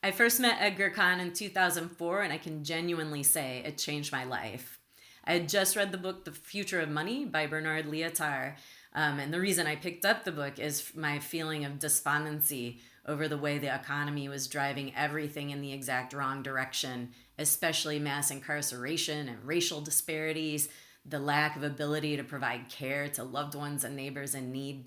I first met Edgar Cahn in 2004, and I can genuinely say it changed my life. I had just read the book The Future of Money by Bernard Lietaer, and the reason I picked up the book is my feeling of despondency over the way the economy was driving everything in the exact wrong direction, especially mass incarceration and racial disparities, the lack of ability to provide care to loved ones and neighbors in need.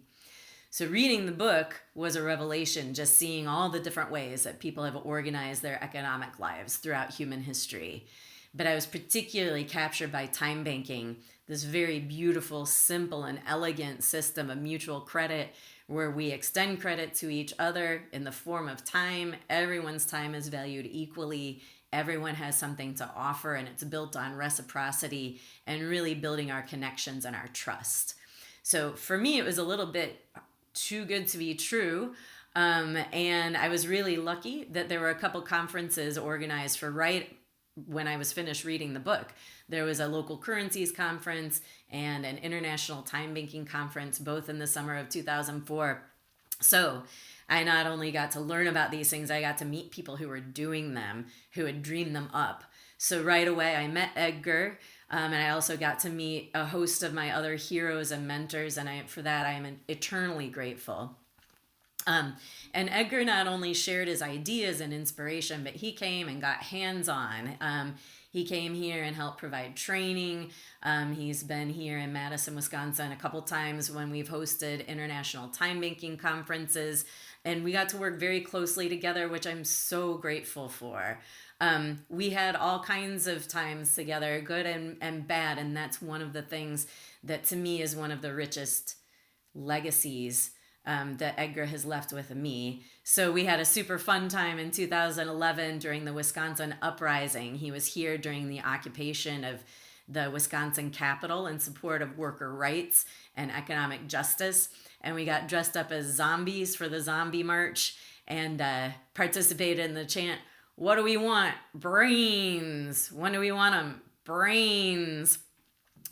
So, reading the book was a revelation, just seeing all the different ways that people have organized their economic lives throughout human history. But I was particularly captured by time banking, this very beautiful, simple, and elegant system of mutual credit where we extend credit to each other in the form of time. Everyone's time is valued equally. Everyone has something to offer, and it's built on reciprocity and really building our connections and our trust. So for me, it was a little bit too good to be true. And I was really lucky that there were a couple conferences organized for right when I was finished reading the book. There was a local currencies conference and an international time banking conference, both in the summer of 2004. So I not only got to learn about these things, I got to meet people who were doing them, who had dreamed them up. So right away, I met Edgar, and I also got to meet a host of my other heroes and mentors, and for that I am eternally grateful. And Edgar not only shared his ideas and inspiration, but he came and got hands-on. He came here and helped provide training. He's been here in Madison, Wisconsin a couple times when we've hosted international time banking conferences, and we got to work very closely together, which I'm so grateful for. We had all kinds of times together, good and bad, and that's one of the things that to me is one of the richest legacies that Edgar has left with me. So we had a super fun time in 2011 during the Wisconsin uprising. He was here during the occupation of the Wisconsin Capitol in support of worker rights and economic justice. And we got dressed up as zombies for the zombie march and participated in the chant, "What do we want? Brains. When do we want them? Brains."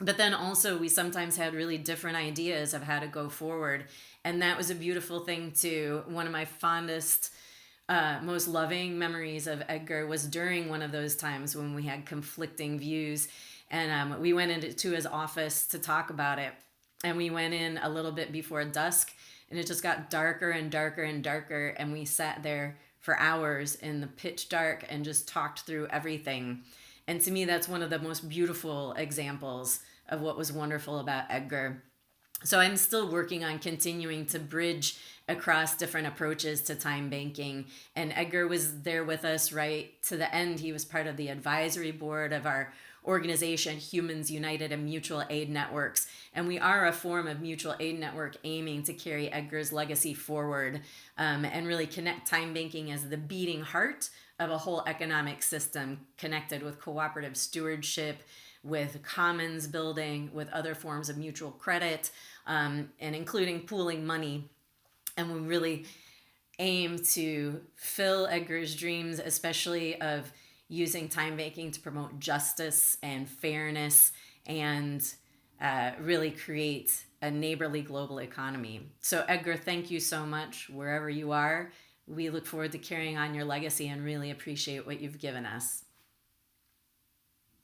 But then also we sometimes had really different ideas of how to go forward. And that was a beautiful thing too. One of my fondest, most loving memories of Edgar was during one of those times when we had conflicting views. And we went into his office to talk about it. And we went in a little bit before dusk, and it just got darker and darker and darker. And we sat there for hours in the pitch dark and just talked through everything. And to me, that's one of the most beautiful examples of what was wonderful about Edgar. So I'm still working on continuing to bridge across different approaches to time banking. And Edgar was there with us right to the end. He was part of the advisory board of our organization, Humans United and Mutual Aid Networks. And we are a form of mutual aid network aiming to carry Edgar's legacy forward and really connect time banking as the beating heart of a whole economic system connected with cooperative stewardship, with commons building, with other forms of mutual credit, and including pooling money. And we really aim to fill Edgar's dreams, especially of using time banking to promote justice and fairness and really create a neighborly global economy. So Edgar, thank you so much wherever you are. We look forward to carrying on your legacy and really appreciate what you've given us.